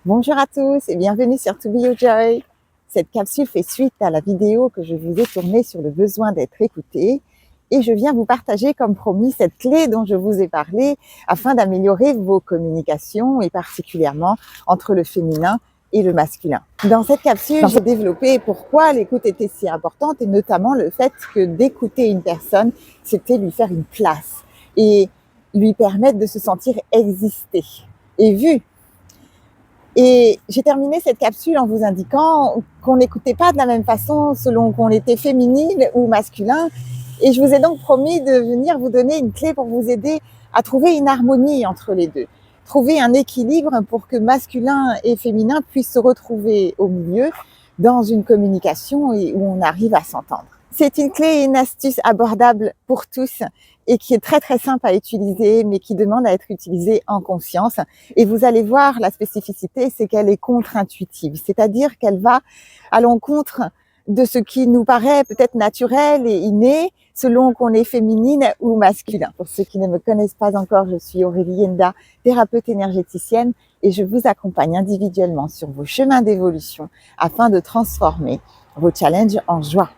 Bonjour à tous et bienvenue sur To Be Your Joy. Cette capsule fait suite à la vidéo que je vous ai tournée sur le besoin d'être écouté et je viens vous partager comme promis cette clé dont je vous ai parlé afin d'améliorer vos communications et particulièrement entre le féminin et le masculin. Dans cette capsule, j'ai développé pourquoi l'écoute était si importante et notamment le fait que d'écouter une personne, c'était lui faire une place et lui permettre de se sentir exister et vu. Et j'ai terminé cette capsule en vous indiquant qu'on n'écoutait pas de la même façon selon qu'on était féminine ou masculin. Et je vous ai donc promis de venir vous donner une clé pour vous aider à trouver une harmonie entre les deux. Trouver un équilibre pour que masculin et féminin puissent se retrouver au milieu dans une communication où on arrive à s'entendre. C'est une clé et une astuce abordable pour tous et qui est très très simple à utiliser, mais qui demande à être utilisée en conscience. Et vous allez voir, la spécificité, c'est qu'elle est contre-intuitive, c'est-à-dire qu'elle va à l'encontre de ce qui nous paraît peut-être naturel et inné, selon qu'on est féminine ou masculin. Pour ceux qui ne me connaissent pas encore, je suis Aurélie Yenda, thérapeute énergéticienne, et je vous accompagne individuellement sur vos chemins d'évolution afin de transformer vos challenges en joie.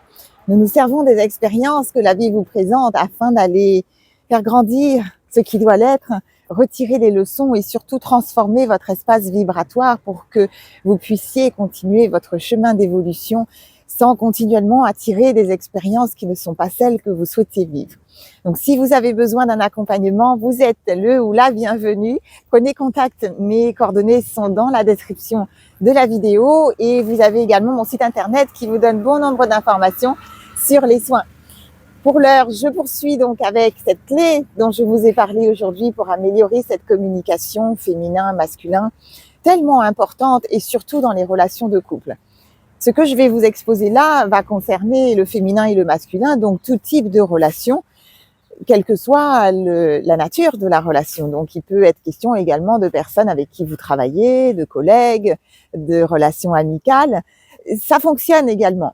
Nous nous servons des expériences que la vie vous présente afin d'aller faire grandir ce qui doit l'être, retirer les leçons et surtout transformer votre espace vibratoire pour que vous puissiez continuer votre chemin d'évolution sans continuellement attirer des expériences qui ne sont pas celles que vous souhaitez vivre. Donc, si vous avez besoin d'un accompagnement, vous êtes le ou la bienvenue. Prenez contact, mes coordonnées sont dans la description de la vidéo et vous avez également mon site internet qui vous donne bon nombre d'informations sur les soins. Pour l'heure, je poursuis donc avec cette clé dont je vous ai parlé aujourd'hui pour améliorer cette communication féminin-masculin tellement importante et surtout dans les relations de couple. Ce que je vais vous exposer là va concerner le féminin et le masculin, donc tout type de relation, quelle que soit la nature de la relation. Donc, il peut être question également de personnes avec qui vous travaillez, de collègues, de relations amicales. Ça fonctionne également.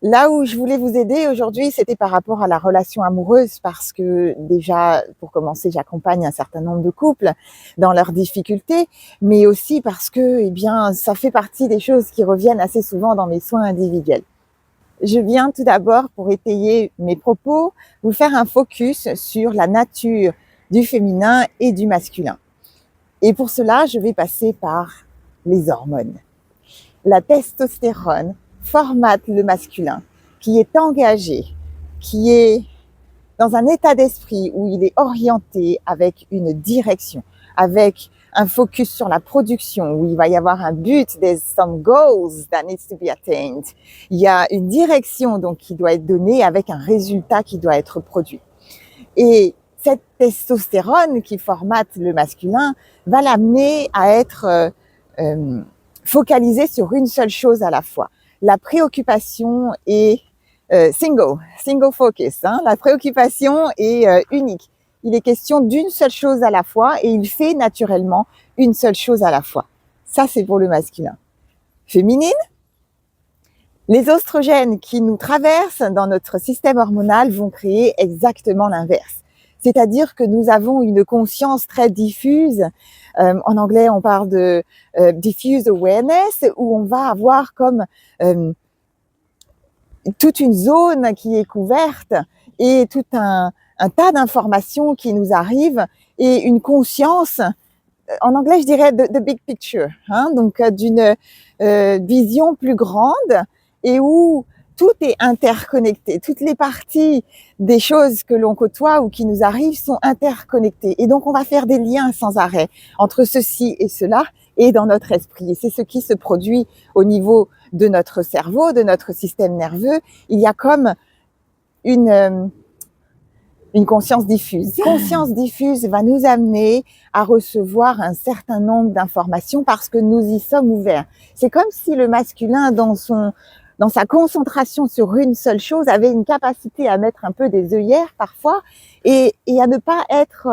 Là où je voulais vous aider aujourd'hui, c'était par rapport à la relation amoureuse parce que déjà, pour commencer, j'accompagne un certain nombre de couples dans leurs difficultés, mais aussi parce que, ça fait partie des choses qui reviennent assez souvent dans mes soins individuels. Je viens tout d'abord, pour étayer mes propos, vous faire un focus sur la nature du féminin et du masculin. Et pour cela, je vais passer par les hormones. La testostérone formate le masculin, qui est engagé, qui est dans un état d'esprit où il est orienté avec une direction, avec un focus sur la production, où il va y avoir un but, there's some goals that needs to be attained. Il y a une direction donc qui doit être donnée avec un résultat qui doit être produit. Et cette testostérone qui formate le masculin va l'amener à être focalisé sur une seule chose à la fois. La préoccupation est single focus. La préoccupation est unique. Il est question d'une seule chose à la fois et il fait naturellement une seule chose à la fois. Ça, c'est pour le masculin. Féminine, les oestrogènes qui nous traversent dans notre système hormonal vont créer exactement l'inverse. C'est-à-dire que nous avons une conscience très diffuse. En anglais, on parle de diffuse awareness, où on va avoir comme toute une zone qui est couverte et tout un tas d'informations qui nous arrivent et une conscience, en anglais je dirais the big picture, donc d'une vision plus grande et où tout est interconnecté. Toutes les parties des choses que l'on côtoie ou qui nous arrivent sont interconnectées. Et donc, on va faire des liens sans arrêt entre ceci et cela et dans notre esprit. Et c'est ce qui se produit au niveau de notre cerveau, de notre système nerveux. Il y a comme une conscience diffuse. Conscience diffuse va nous amener à recevoir un certain nombre d'informations parce que nous y sommes ouverts. C'est comme si le masculin, dans sa concentration sur une seule chose, avait une capacité à mettre un peu des œillères parfois et à ne pas être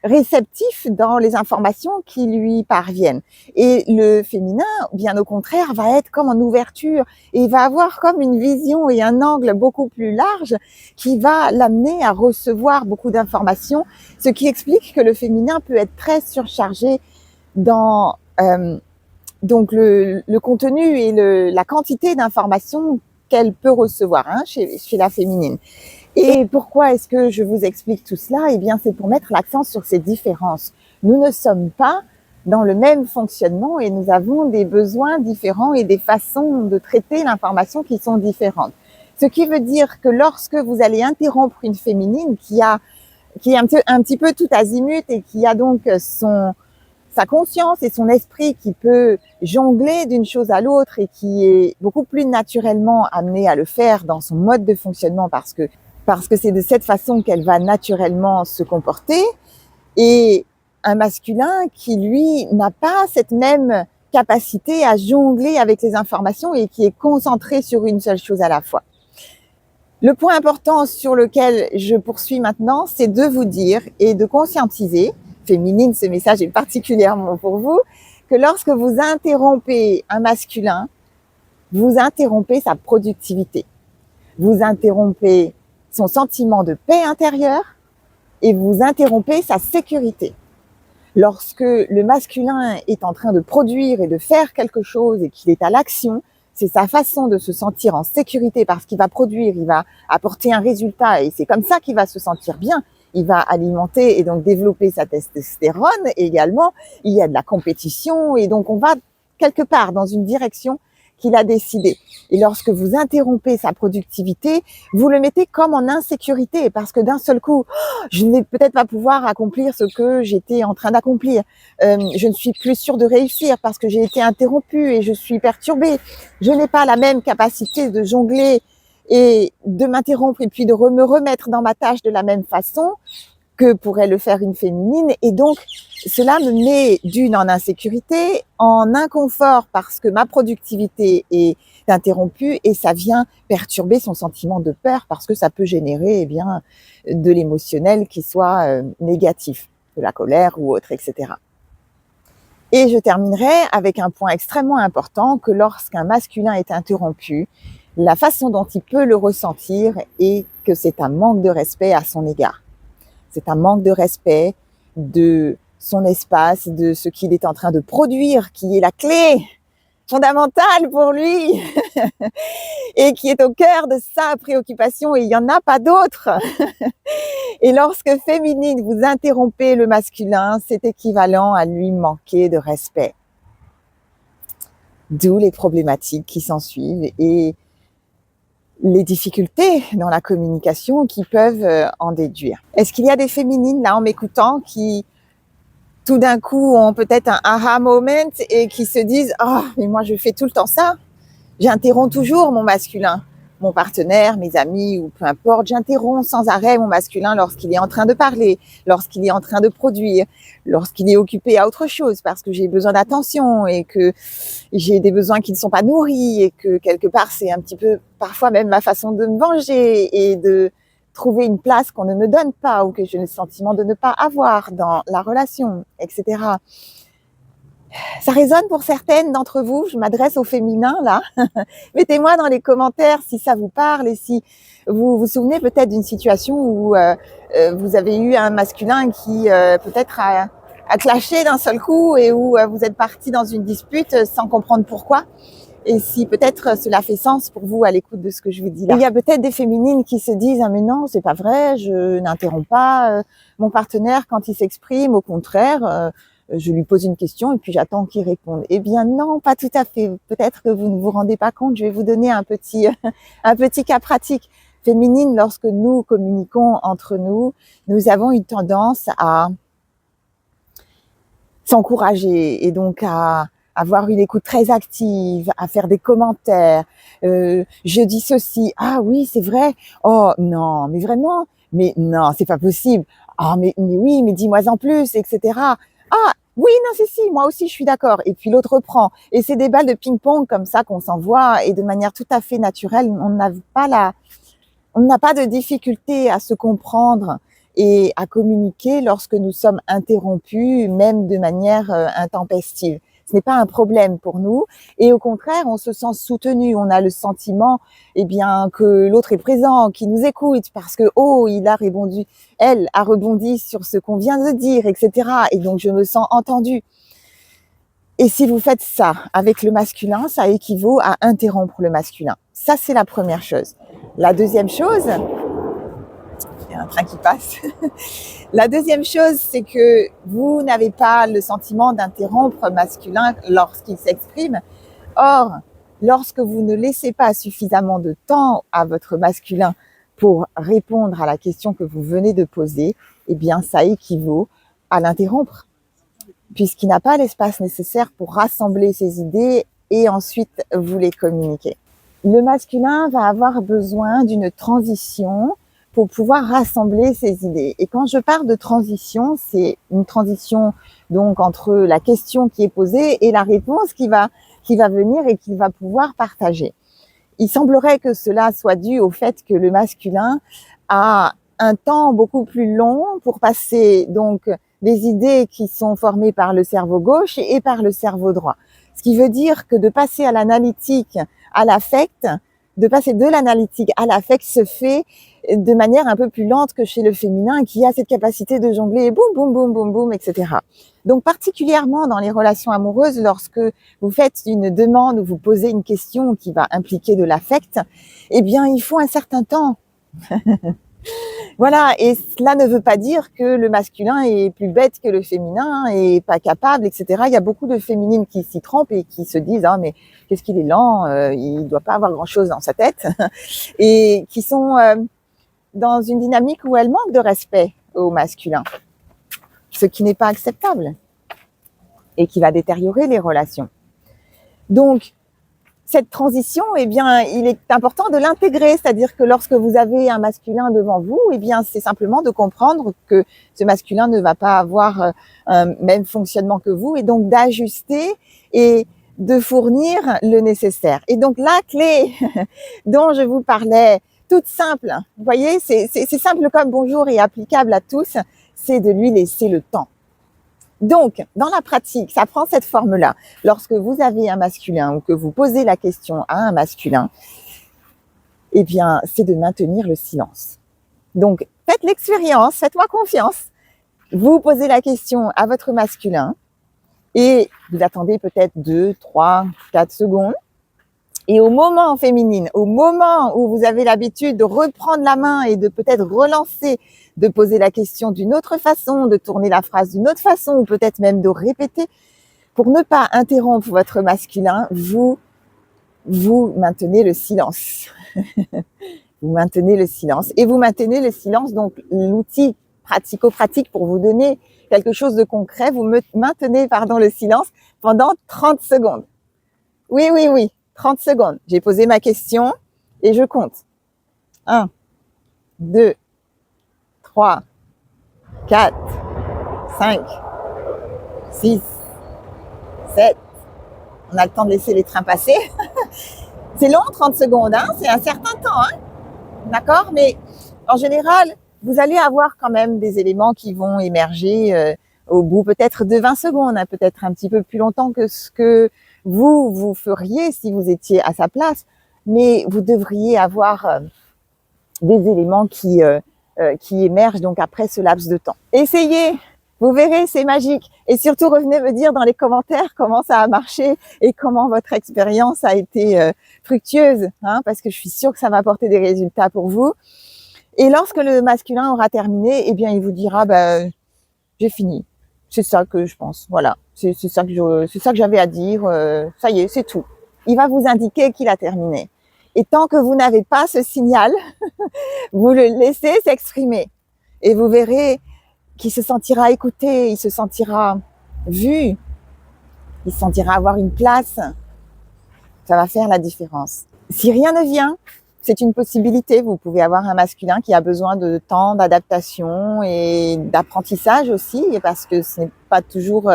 réceptif dans les informations qui lui parviennent. Et le féminin, bien au contraire, va être comme en ouverture et il va avoir comme une vision et un angle beaucoup plus large qui va l'amener à recevoir beaucoup d'informations, ce qui explique que le féminin peut être très surchargé dans donc le contenu et la quantité d'informations qu'elle peut recevoir chez la féminine. Et pourquoi est-ce que je vous explique tout cela? Eh bien, c'est pour mettre l'accent sur ces différences. Nous ne sommes pas dans le même fonctionnement et nous avons des besoins différents et des façons de traiter l'information qui sont différentes. Ce qui veut dire que lorsque vous allez interrompre une féminine qui est un petit peu tout azimut et qui a donc sa conscience et son esprit qui peut jongler d'une chose à l'autre et qui est beaucoup plus naturellement amené à le faire dans son mode de fonctionnement parce que c'est de cette façon qu'elle va naturellement se comporter, et un masculin qui, lui, n'a pas cette même capacité à jongler avec les informations et qui est concentré sur une seule chose à la fois. Le point important sur lequel je poursuis maintenant, c'est de vous dire et de conscientiser, féminine, ce message est particulièrement pour vous, que lorsque vous interrompez un masculin, vous interrompez sa productivité, vous interrompez son sentiment de paix intérieure et vous interrompez sa sécurité. Lorsque le masculin est en train de produire et de faire quelque chose et qu'il est à l'action, c'est sa façon de se sentir en sécurité parce qu'il va produire, il va apporter un résultat et c'est comme ça qu'il va se sentir bien. Il va alimenter et donc développer sa testostérone et également. Il y a de la compétition et donc on va quelque part dans une direction qu'il a décidé. Et lorsque vous interrompez sa productivité, vous le mettez comme en insécurité parce que d'un seul coup, je ne vais peut-être pas pouvoir accomplir ce que j'étais en train d'accomplir. Je ne suis plus sûre de réussir parce que j'ai été interrompue et je suis perturbée. Je n'ai pas la même capacité de jongler et de m'interrompre et puis de me remettre dans ma tâche de la même façon que pourrait le faire une féminine. Et donc, cela me met d'une en insécurité, en inconfort parce que ma productivité est interrompue et ça vient perturber son sentiment de peur parce que ça peut générer de l'émotionnel qui soit négatif, de la colère ou autre, etc. Et je terminerai avec un point extrêmement important que lorsqu'un masculin est interrompu, la façon dont il peut le ressentir est que c'est un manque de respect à son égard. C'est un manque de respect de son espace, de ce qu'il est en train de produire, qui est la clé fondamentale pour lui et qui est au cœur de sa préoccupation et il n'y en a pas d'autre. Et lorsque féminine, vous interrompez le masculin, c'est équivalent à lui manquer de respect. D'où les problématiques qui s'ensuivent et les difficultés dans la communication qui peuvent en déduire. Est-ce qu'il y a des féminines là en m'écoutant qui tout d'un coup ont peut-être un aha moment et qui se disent « Ah, mais moi je fais tout le temps ça, j'interromps toujours mon masculin, mon partenaire, mes amis ou peu importe, j'interromps sans arrêt mon masculin lorsqu'il est en train de parler, lorsqu'il est en train de produire, lorsqu'il est occupé à autre chose parce que j'ai besoin d'attention et que j'ai des besoins qui ne sont pas nourris et que quelque part c'est un petit peu parfois même ma façon de me venger et de trouver une place qu'on ne me donne pas ou que j'ai le sentiment de ne pas avoir dans la relation, etc. » Ça résonne pour certaines d'entre vous, je m'adresse au féminin là. Mettez-moi dans les commentaires si ça vous parle et si vous vous souvenez peut-être d'une situation où vous avez eu un masculin qui peut-être a clashé d'un seul coup et où vous êtes partis dans une dispute sans comprendre pourquoi. Et si peut-être cela fait sens pour vous à l'écoute de ce que je vous dis là. Il y a peut-être des féminines qui se disent « Ah mais non, c'est pas vrai, je n'interromps pas mon partenaire quand il s'exprime, au contraire, je lui pose une question et puis j'attends qu'il réponde. » Eh bien non, pas tout à fait. Peut-être que vous ne vous rendez pas compte, je vais vous donner un petit cas pratique. Féminine, lorsque nous communiquons entre nous, nous avons une tendance à s'encourager et donc à avoir une écoute très active, à faire des commentaires. Je dis ceci, ah oui, c'est vrai. Oh non, mais vraiment, mais non, c'est pas possible. Ah mais oui, mais dis-moi en plus, etc. Ah oui, non, c'est si, moi aussi je suis d'accord. Et puis l'autre reprend. Et c'est des balles de ping-pong comme ça qu'on s'envoie et de manière tout à fait naturelle. On n'a pas de difficulté à se comprendre et à communiquer lorsque nous sommes interrompus, même de manière intempestive. Ce n'est pas un problème pour nous et au contraire, on se sent soutenu, on a le sentiment que l'autre est présent, qu'il nous écoute parce que elle a rebondi sur ce qu'on vient de dire, etc. Et donc je me sens entendue. Et si vous faites ça avec le masculin, ça équivaut à interrompre le masculin. Ça, c'est la première chose. La deuxième chose, il y a un train qui passe. La deuxième chose, c'est que vous n'avez pas le sentiment d'interrompre masculin lorsqu'il s'exprime. Or, lorsque vous ne laissez pas suffisamment de temps à votre masculin pour répondre à la question que vous venez de poser, eh bien, ça équivaut à l'interrompre, puisqu'il n'a pas l'espace nécessaire pour rassembler ses idées et ensuite vous les communiquer. Le masculin va avoir besoin d'une transition pour pouvoir rassembler ses idées. Et quand je parle de transition, c'est une transition donc entre la question qui est posée et la réponse qui va venir et qu'il va pouvoir partager. Il semblerait que cela soit dû au fait que le masculin a un temps beaucoup plus long pour passer donc les idées qui sont formées par le cerveau gauche et par le cerveau droit. Ce qui veut dire que de passer à l'analytique à l'affect, de passer de l'analytique à l'affect se fait de manière un peu plus lente que chez le féminin qui a cette capacité de jongler et boum, boum, boum, boum, boum, etc. Donc particulièrement dans les relations amoureuses, lorsque vous faites une demande ou vous posez une question qui va impliquer de l'affect, eh bien il faut un certain temps. Voilà, et cela ne veut pas dire que le masculin est plus bête que le féminin et pas capable, etc. Il y a beaucoup de féminines qui s'y trompent et qui se disent « Ah, mais qu'est-ce qu'il est lent, il doit pas avoir grand-chose dans sa tête » et qui sont dans une dynamique où elles manquent de respect au masculin, ce qui n'est pas acceptable et qui va détériorer les relations. Donc, cette transition, eh bien, il est important de l'intégrer, c'est-à-dire que lorsque vous avez un masculin devant vous, eh bien, c'est simplement de comprendre que ce masculin ne va pas avoir un même fonctionnement que vous et donc d'ajuster et de fournir le nécessaire. Et donc, la clé dont je vous parlais, toute simple, vous voyez, c'est simple comme bonjour et applicable à tous, c'est de lui laisser le temps. Donc, dans la pratique, ça prend cette forme-là. Lorsque vous avez un masculin ou que vous posez la question à un masculin, eh bien, c'est de maintenir le silence. Donc, faites l'expérience, faites-moi confiance. Vous posez la question à votre masculin et vous attendez peut-être 2, 3, 4 secondes. Et au moment féminine, au moment où vous avez l'habitude de reprendre la main et de peut-être relancer, de poser la question d'une autre façon, de tourner la phrase d'une autre façon, ou peut-être même de répéter, pour ne pas interrompre votre masculin, vous maintenez le silence. Vous maintenez le silence. Et vous maintenez le silence, donc l'outil pratico-pratique pour vous donner quelque chose de concret, vous maintenez le silence pendant 30 secondes. Oui. 30 secondes. J'ai posé ma question et je compte. 1, 2, 3, 4, 5, 6, 7. On a le temps de laisser les trains passer. C'est long, 30 secondes, hein, c'est un certain temps, hein, d'accord? Mais en général, vous allez avoir quand même des éléments qui vont émerger au bout peut-être de 20 secondes, hein, peut-être un petit peu plus longtemps que ce que vous feriez si vous étiez à sa place, mais vous devriez avoir des éléments qui émergent donc après ce laps de temps. Essayez, vous verrez, c'est magique. Et surtout, revenez me dire dans les commentaires comment ça a marché et comment votre expérience a été fructueuse, hein, parce que je suis sûre que ça va apporter des résultats pour vous. Et lorsque le masculin aura terminé, eh bien, il vous dira, j'ai fini. C'est ça que je pense. Voilà. C'est ça que j'avais à dire. Ça y est, c'est tout. Il va vous indiquer qu'il a terminé. Et tant que vous n'avez pas ce signal, vous le laissez s'exprimer. Et vous verrez qu'il se sentira écouté, il se sentira vu, il se sentira avoir une place. Ça va faire la différence. Si rien ne vient, c'est une possibilité. Vous pouvez avoir un masculin qui a besoin de temps d'adaptation et d'apprentissage aussi, parce que ce n'est pas toujours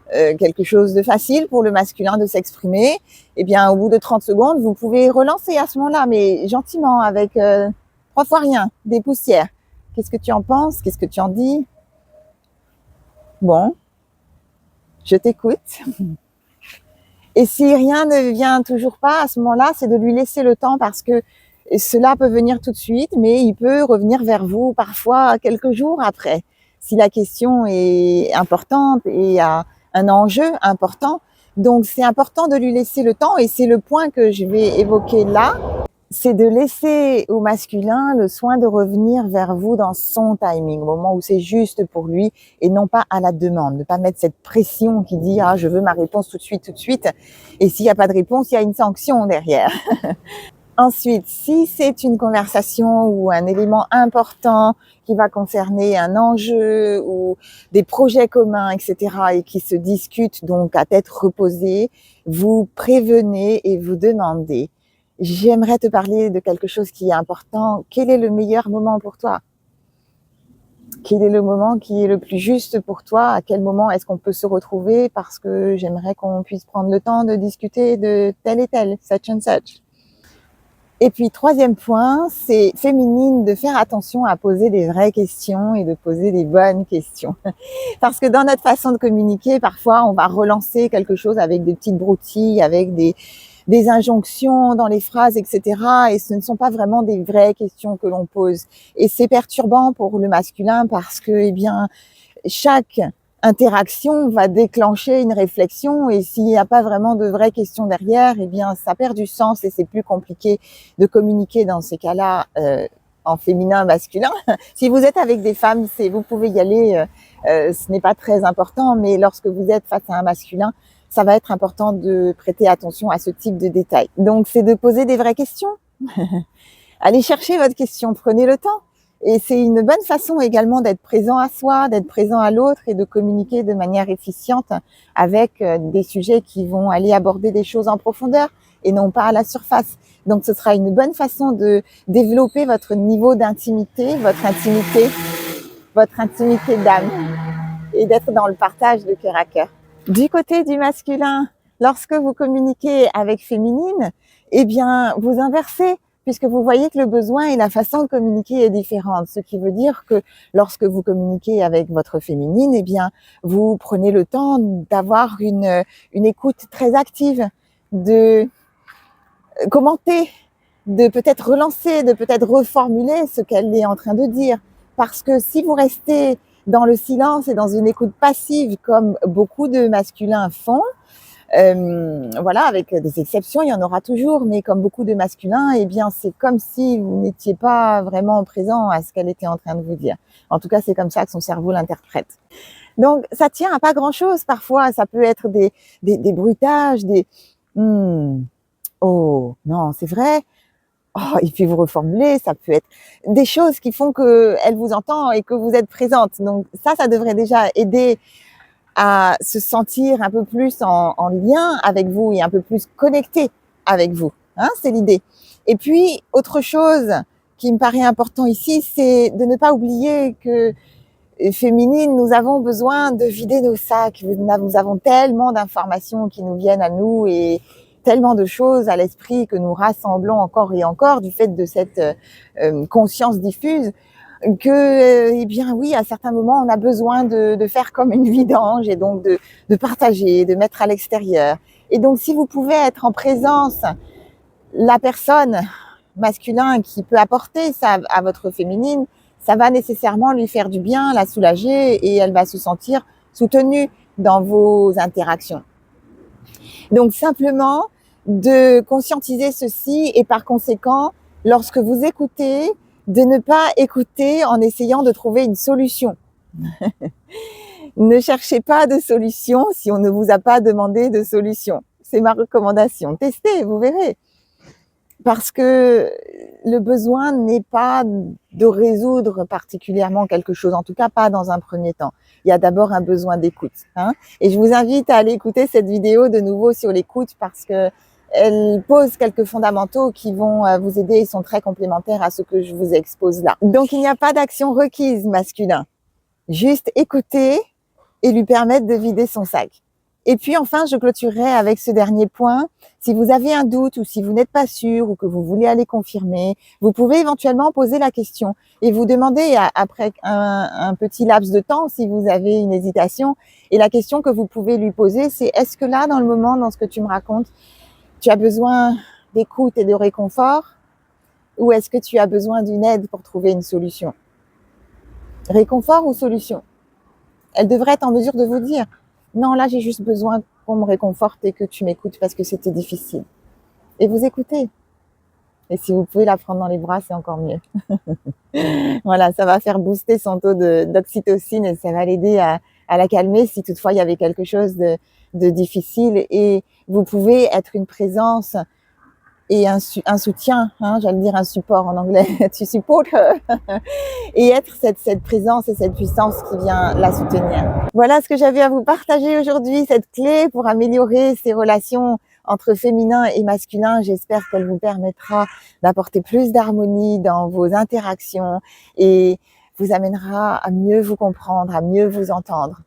quelque chose de facile pour le masculin de s'exprimer. Eh bien, au bout de 30 secondes, vous pouvez relancer à ce moment-là, mais gentiment, avec 3 fois rien, des poussières. Qu'est-ce que tu en penses? Qu'est-ce que tu en dis? Bon, je t'écoute. Et si rien ne vient toujours pas, à ce moment-là, c'est de lui laisser le temps parce que cela peut venir tout de suite, mais il peut revenir vers vous parfois quelques jours après. Si la question est importante et a un enjeu important, Donc c'est important de lui laisser le temps et c'est le point que je vais évoquer là. C'est de laisser au masculin le soin de revenir vers vous dans son timing, au moment où c'est juste pour lui et non pas à la demande. Ne pas mettre cette pression qui dit « Ah, je veux ma réponse tout de suite ». Et s'il n'y a pas de réponse, il y a une sanction derrière. Ensuite, si c'est une conversation ou un élément important qui va concerner un enjeu ou des projets communs, etc., et qui se discutent donc à tête reposée, vous prévenez et vous demandez « J'aimerais te parler de quelque chose qui est important. Quel est le meilleur moment pour toi ? Quel est le moment qui est le plus juste pour toi ? À quel moment est-ce qu'on peut se retrouver parce que j'aimerais qu'on puisse prendre le temps de discuter de tel et tel, such and such ». Et puis, troisième point, c'est féminine de faire attention à poser des vraies questions et de poser des bonnes questions. Parce que dans notre façon de communiquer, parfois, on va relancer quelque chose avec des petites broutilles, avec des injonctions dans les phrases, etc. Et ce ne sont pas vraiment des vraies questions que l'on pose. Et c'est perturbant pour le masculin parce que, eh bien, chaque interaction va déclencher une réflexion et s'il n'y a pas vraiment de vraies questions derrière, eh bien, ça perd du sens et c'est plus compliqué de communiquer dans ces cas-là en féminin, masculin. Si vous êtes avec des femmes, vous pouvez y aller, ce n'est pas très important, mais lorsque vous êtes face à un masculin, ça va être important de prêter attention à ce type de détails. Donc, c'est de poser des vraies questions. Allez chercher votre question, prenez le temps. Et c'est une bonne façon également d'être présent à soi, d'être présent à l'autre et de communiquer de manière efficiente avec des sujets qui vont aller aborder des choses en profondeur et non pas à la surface. Donc ce sera une bonne façon de développer votre niveau d'intimité, votre intimité d'âme et d'être dans le partage de cœur à cœur. Du côté du masculin, lorsque vous communiquez avec féminine, eh bien vous inversez, puisque vous voyez que le besoin et la façon de communiquer est différente. Ce qui veut dire que lorsque vous communiquez avec votre féminine, eh bien, vous prenez le temps d'avoir une écoute très active, de commenter, de peut-être relancer, de peut-être reformuler ce qu'elle est en train de dire. Parce que si vous restez dans le silence et dans une écoute passive, comme beaucoup de masculins font, voilà, avec des exceptions, il y en aura toujours, mais comme beaucoup de masculins, eh bien, c'est comme si vous n'étiez pas vraiment présent à ce qu'elle était en train de vous dire. En tout cas, c'est comme ça que son cerveau l'interprète. Donc, ça tient à pas grand-chose. Parfois, ça peut être des bruitages, oh, non, c'est vrai. Oh, et puis vous reformulez, ça peut être des choses qui font qu'elle vous entend et que vous êtes présente. Donc, ça devrait déjà aider à se sentir un peu plus en lien avec vous et un peu plus connecté avec vous. Hein, c'est l'idée. Et puis, autre chose qui me paraît important ici, c'est de ne pas oublier que féminine, nous avons besoin de vider nos sacs. Nous avons tellement d'informations qui nous viennent à nous et tellement de choses à l'esprit que nous rassemblons encore et encore du fait de cette conscience diffuse que, eh bien oui, à certains moments, on a besoin de faire comme une vidange et donc de partager, de mettre à l'extérieur. Et donc, si vous pouvez être en présence, la personne masculin qui peut apporter ça à votre féminine, ça va nécessairement lui faire du bien, la soulager et elle va se sentir soutenue dans vos interactions. Donc, simplement de conscientiser ceci et par conséquent, lorsque vous écoutez, de ne pas écouter en essayant de trouver une solution. Ne cherchez pas de solution si on ne vous a pas demandé de solution. C'est ma recommandation. Testez, vous verrez. Parce que le besoin n'est pas de résoudre particulièrement quelque chose, en tout cas pas dans un premier temps. Il y a d'abord un besoin d'écoute. Hein, et je vous invite à aller écouter cette vidéo de nouveau sur l'écoute parce que elle pose quelques fondamentaux qui vont vous aider et sont très complémentaires à ce que je vous expose là. Donc, il n'y a pas d'action requise masculin. Juste écouter et lui permettre de vider son sac. Et puis, enfin, je clôturerai avec ce dernier point. Si vous avez un doute ou si vous n'êtes pas sûr ou que vous voulez aller confirmer, vous pouvez éventuellement poser la question et vous demander après un petit laps de temps si vous avez une hésitation. Et la question que vous pouvez lui poser, c'est est-ce que là, dans le moment, dans ce que tu me racontes, tu as besoin d'écoute et de réconfort ou est-ce que tu as besoin d'une aide pour trouver une solution? Réconfort ou solution? Elle devrait être en mesure de vous dire non, là j'ai juste besoin qu'on me réconforte et que tu m'écoutes parce que c'était difficile. Et vous écoutez. Et si vous pouvez la prendre dans les bras, c'est encore mieux. Voilà, ça va faire booster son taux d'oxytocine et ça va l'aider à la calmer si toutefois il y avait quelque chose de difficile. Et vous pouvez être une présence et un soutien, hein, j'allais dire un support en anglais, to support her, et être cette présence et cette puissance qui vient la soutenir. Voilà ce que j'avais à vous partager aujourd'hui, cette clé pour améliorer ces relations entre féminin et masculin. J'espère qu'elle vous permettra d'apporter plus d'harmonie dans vos interactions et vous amènera à mieux vous comprendre, à mieux vous entendre.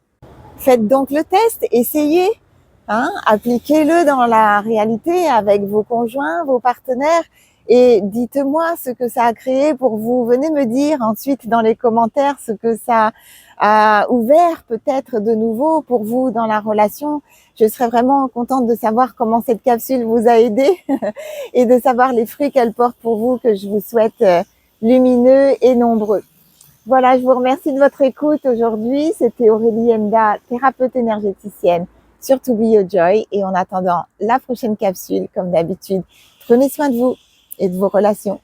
Faites donc le test, essayez. Appliquez-le dans la réalité avec vos conjoints, vos partenaires et dites-moi ce que ça a créé pour vous. Venez me dire ensuite dans les commentaires ce que ça a ouvert peut-être de nouveau pour vous dans la relation. Je serais vraiment contente de savoir comment cette capsule vous a aidé et de savoir les fruits qu'elle porte pour vous, que je vous souhaite lumineux et nombreux. Voilà, je vous remercie de votre écoute aujourd'hui. C'était Aurélie Emda, thérapeute énergéticienne sur To Be Your Joy. Et en attendant la prochaine capsule, comme d'habitude, prenez soin de vous et de vos relations.